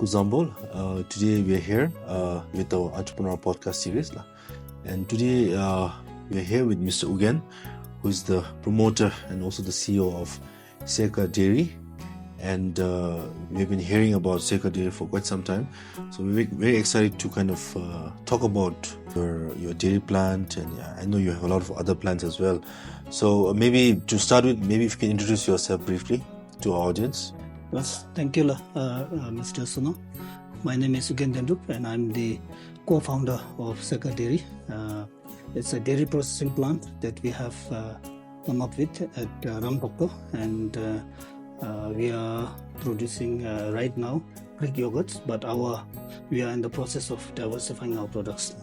Kuzambol. Today we are here with our Entrepreneur Podcast series. And today we are here with Mr. Ugyen, who is the promoter and also the CEO of Serka Dairy. And we've been hearing about Serka Dairy for quite some time. So we're very excited to kind of talk about your dairy plant. And I know you have a lot of other plants as well. So maybe to start with, maybe if you can introduce yourself briefly to our audience. Yes, thank you, Mr. Sonam. My name is Ugyen Dendrup and I'm the co-founder of Serka Dairy. It's a dairy processing plant that we have come up with at Rampakto, and we are producing right now Greek yogurts, but we are in the process of diversifying our products.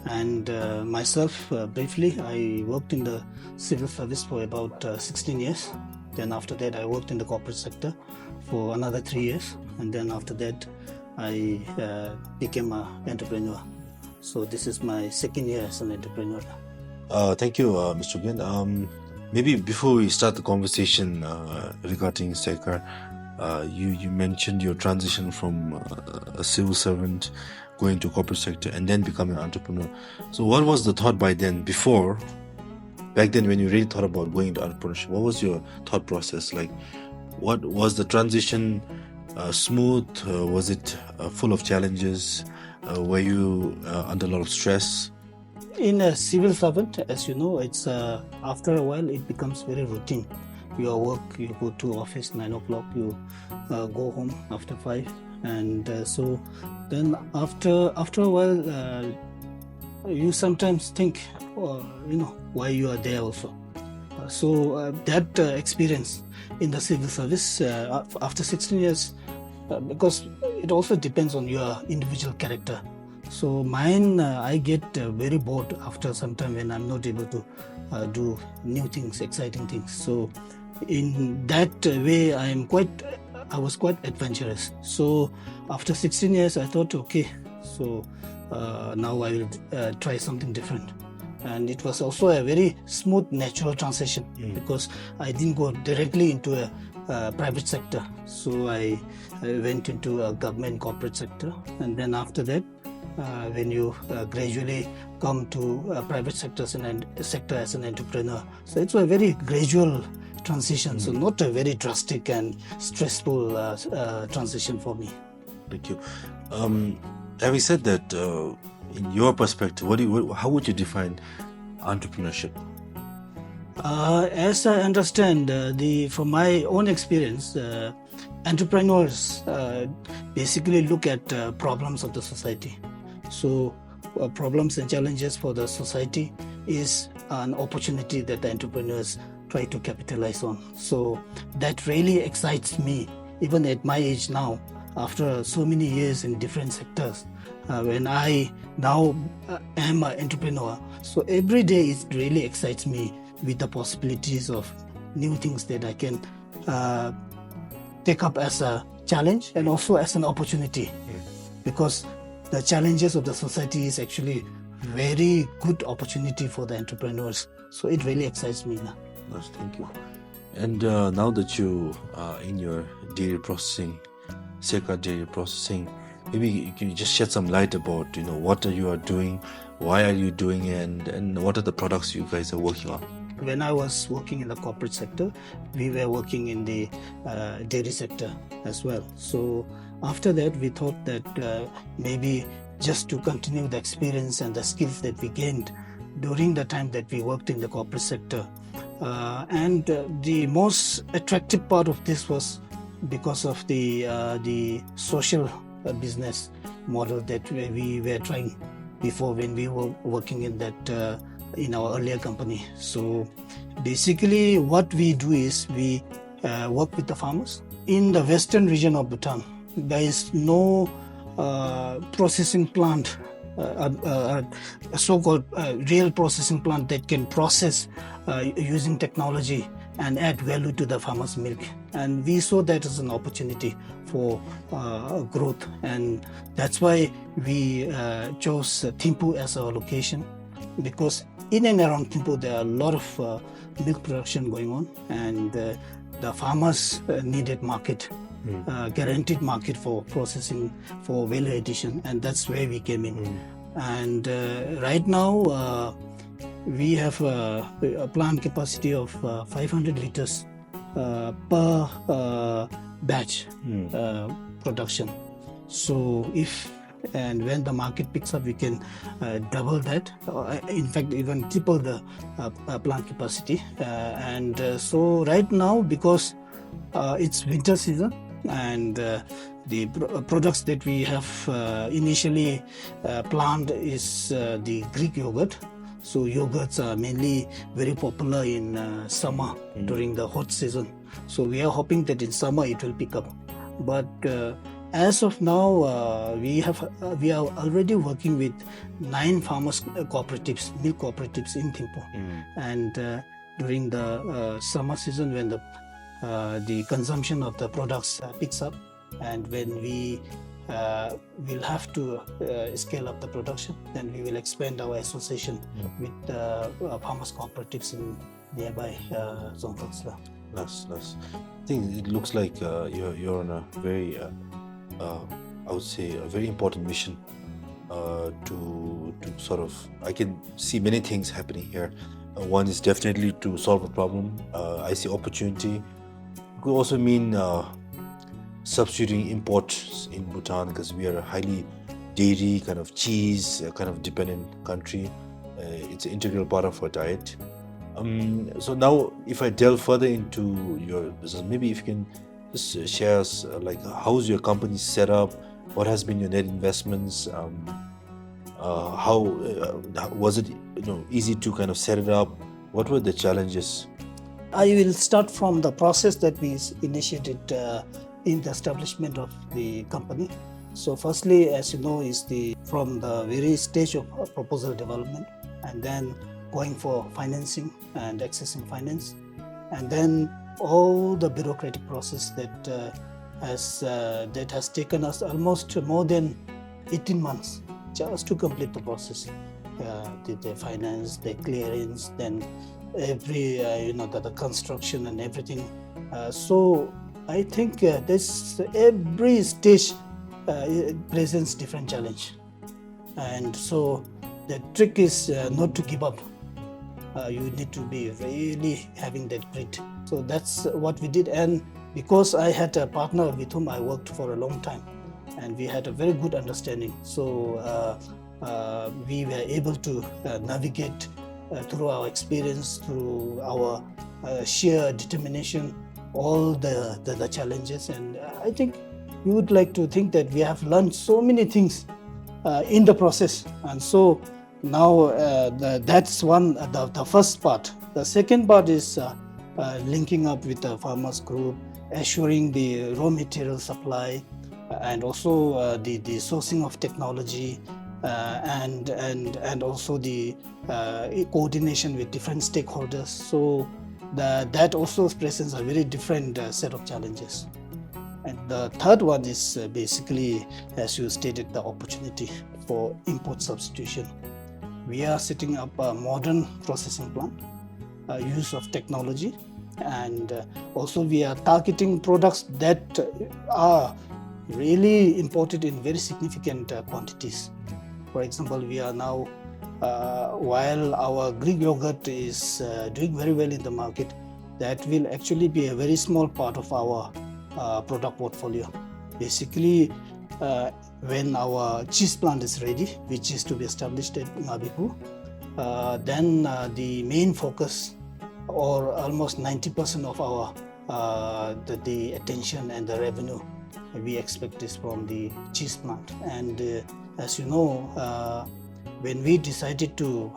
And myself, briefly, I worked in the civil service for about 16 years. Then after that, I worked in the corporate sector for another 3 years. And then after that, I became an entrepreneur. So this is my second year as an entrepreneur. Thank you, Mr. Ugyen. Maybe before we start the conversation regarding Serka, you mentioned your transition from a civil servant going to corporate sector and then becoming an entrepreneur. So what was the thought back then when you really thought about going into entrepreneurship? What was your thought process like? What was the transition smooth? Was it full of challenges? Were you under a lot of stress? In a civil servant, as you know, it's after a while it becomes very routine. Your work, you go to office 9 o'clock, you go home after 5, and so then after a while you sometimes think, why you are there also. So that experience in the civil service after 16 years, because it also depends on your individual character. So mine, I get very bored after some time when I'm not able to do new things, exciting things. So in that way, I was quite adventurous. So after 16 years, I thought, okay, so now I will try something different. And it was also a very smooth, natural transition because I didn't go directly into a private sector. So I went into a government corporate sector. And then after that, when you gradually come to private sector as an entrepreneur. So it's a very gradual transition, so not a very drastic and stressful transition for me. Thank you. Having said that, in your perspective, how would you define entrepreneurship? As I understand, from my own experience, entrepreneurs basically look at problems of the society. So problems and challenges for the society is an opportunity that the entrepreneurs try to capitalize on. So that really excites me, even at my age now, after so many years in different sectors, when I now am an entrepreneur. So every day it really excites me with the possibilities of new things that I can take up as a challenge and also as an opportunity. Because the challenges of the society is actually very good opportunity for the entrepreneurs. So it really excites me now. Yes, thank you. And now that you are in your dairy processing, Serka Dairy processing, maybe you can just shed some light about what you are doing, why are you doing it, and what are the products you guys are working on? When I was working in the corporate sector, we were working in the dairy sector as well. So after that, we thought that maybe just to continue the experience and the skills that we gained during the time that we worked in the corporate sector. And the most attractive part of this was because of the social business model that we were trying before when we were working in that in our earlier company. So basically what we do is we work with the farmers. In the western region of Bhutan, there is no processing plant, a so-called real processing plant that can process using technology and add value to the farmer's milk. And we saw that as an opportunity for growth, and that's why we chose Thimphu as our location, because in and around Thimphu there are a lot of milk production going on, and the farmers needed market guaranteed market for processing for value addition, and that's where we came in. And right now we have a plant capacity of 500 liters per batch production. So if and when the market picks up, we can double that, in fact even triple the plant capacity. So right now, because it's winter season, and the products that we have initially planned is the Greek yogurt. So yogurts are mainly very popular in summer during the hot season. So we are hoping that in summer it will pick up. But as of now, we are already working with 9 farmers cooperatives, milk cooperatives in Thimphu. And during the summer season, when the consumption of the products picks up, and when we will have to scale up the production, then we will expand our association with farmers cooperatives in nearby zones. Nice. I think it looks like you're on a very, I would say, a very important mission to sort of, I can see many things happening here. One is definitely to solve a problem. I see opportunity. It could also mean substituting imports in Bhutan, because we are a highly dairy, kind of cheese, kind of dependent country. It's an integral part of our diet. So now, if I delve further into your business, maybe if you can just share us, like, how's your company set up? What has been your net investments? How was it, easy to kind of set it up? What were the challenges? I will start from the process that we initiated in the establishment of the company. So firstly, as you know, is from the very stage of proposal development, and then going for financing and accessing finance, and then all the bureaucratic process that has taken us almost more than 18 months just to complete the process. The finance, the clearance, then every the construction and everything. So I think every stage presents different challenge, and so the trick is not to give up. You need to be really having that grit. So that's what we did, and because I had a partner with whom I worked for a long time, and we had a very good understanding, so we were able to navigate through our experience, through our sheer determination, all the challenges. And I think we would like to think that we have learned so many things in the process. And so now that's the first part. The second part is linking up with the farmers group, assuring the raw material supply, and also the sourcing of technology, and also the coordination with different stakeholders. So that also presents a very different set of challenges. And the third one is basically, as you stated, the opportunity for import substitution. We are setting up a modern processing plant, use of technology, and also we are targeting products that are really imported in very significant quantities. For example, we are now, while our Greek yogurt is doing very well in the market, that will actually be a very small part of our product portfolio. Basically, when our cheese plant is ready, which is to be established at Ngabipu, then the main focus, or almost 90% of our the attention and the revenue we expect is from the cheese plant. And as you know, when we decided to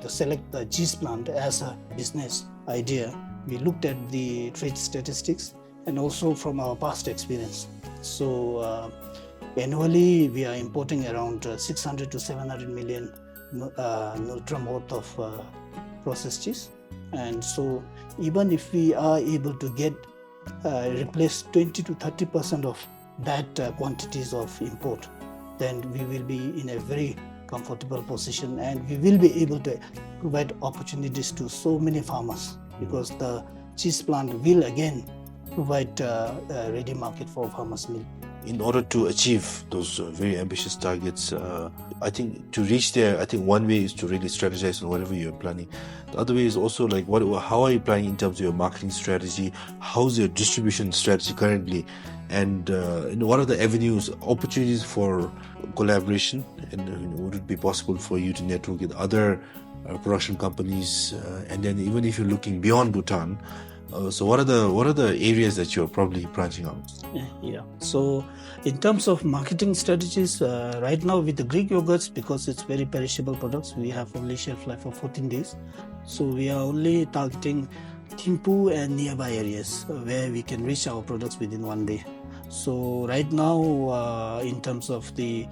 select the cheese plant as a business idea, we looked at the trade statistics and also from our past experience. So annually we are importing around 600 to 700 million Nutram worth of processed cheese. And so even if we are able to get replace 20 to 30% of that quantities of import, then we will be in a very comfortable position, and we will be able to provide opportunities to so many farmers, because the cheese plant will again provide a ready market for farmers' milk. In order to achieve those very ambitious targets, I think to reach there, I think one way is to really strategize on whatever you're planning. The other way is also like how are you planning in terms of your marketing strategy? How's your distribution strategy currently? And what are the avenues, opportunities for collaboration? And would it be possible for you to network with other production companies? And then even if you're looking beyond Bhutan, so what are the areas that you're probably branching out? Yeah. So in terms of marketing strategies, right now with the Greek yogurts, because it's very perishable products, we have only shelf life of 14 days. So we are only targeting Thimphu and nearby areas where we can reach our products within 1 day. So right now, in terms of the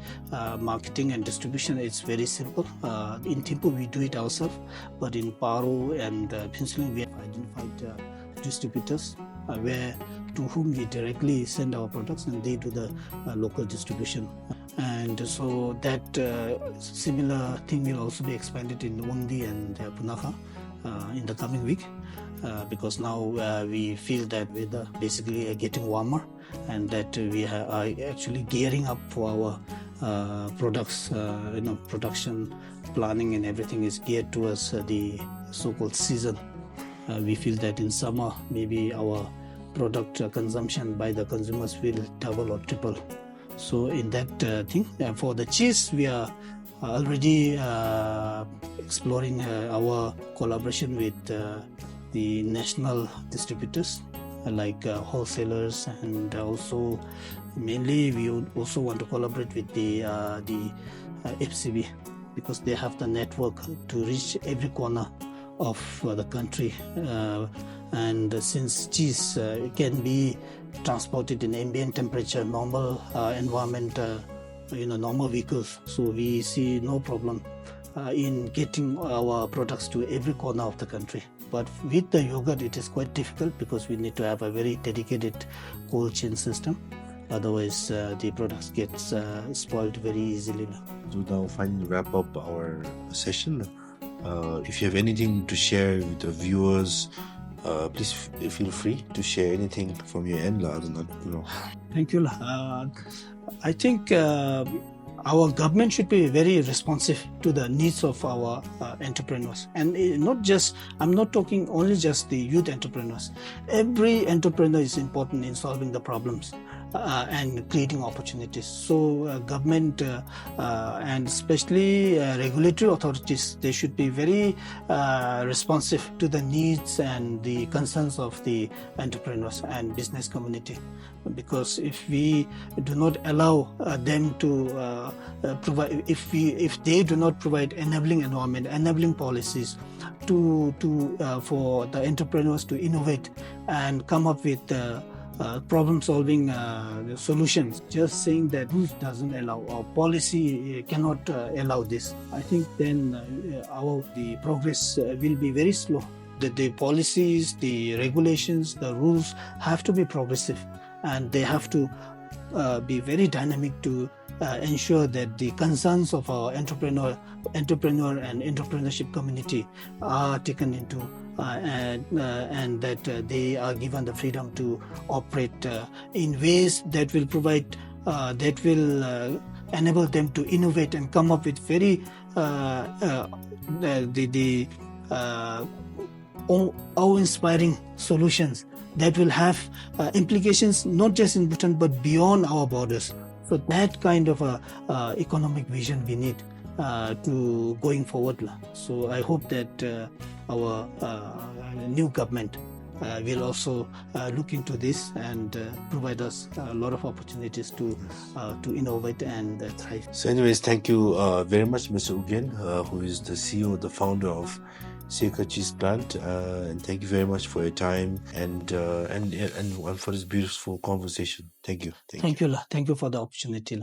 marketing and distribution, it's very simple. In Thimphu, we do it ourselves, but in Paru and Pennsylvania, we have identified distributors where to whom we directly send our products, and they do the local distribution. And so that similar thing will also be expanded in Wangdi and Punakha in the coming week. Because now we feel that weather basically getting warmer, and that we are actually gearing up for our products. Production planning and everything is geared towards the so-called season. We feel that in summer maybe our product consumption by the consumers will double or triple. So in that thing, for the cheese, we are already exploring our collaboration with the national distributors like wholesalers, and also mainly we would also want to collaborate with the FCB, because they have the network to reach every corner of the country, and since cheese can be transported in ambient temperature, normal environment, normal vehicles, so we see no problem in getting our products to every corner of the country. But with the yogurt, it is quite difficult because we need to have a very dedicated cold chain system. Otherwise, the products get spoiled very easily. So now, finally, wrap up our session. If you have anything to share with the viewers, please feel free to share anything from your end. Thank you. I think our government should be very responsive to the needs of our entrepreneurs, and not just, I'm not talking only just the youth entrepreneurs. Every entrepreneur is important in solving the problems and creating opportunities. So government and especially regulatory authorities, they should be very responsive to the needs and the concerns of the entrepreneurs and business community. Because if we do not allow them to provide, if they do not provide enabling environment, enabling policies for the entrepreneurs to innovate and come up with problem-solving solutions, just saying that rules doesn't allow or policy cannot allow this, I think then the progress will be very slow. The policies, the regulations, the rules have to be progressive, and they have to be very dynamic to ensure that the concerns of our entrepreneur and entrepreneurship community are taken into and that they are given the freedom to operate in ways that will provide enable them to innovate and come up with very awe-inspiring solutions that will have implications not just in Bhutan but beyond our borders. So that kind of economic vision we need to going forward. So I hope that our new government will also look into this and provide us a lot of opportunities to innovate and thrive. So anyways, thank you very much, Mr. Ugyen, who is the CEO, the founder of Serka Cheese Plant, and thank you very much for your time and for this beautiful conversation. Thank you. Thank you for the opportunity.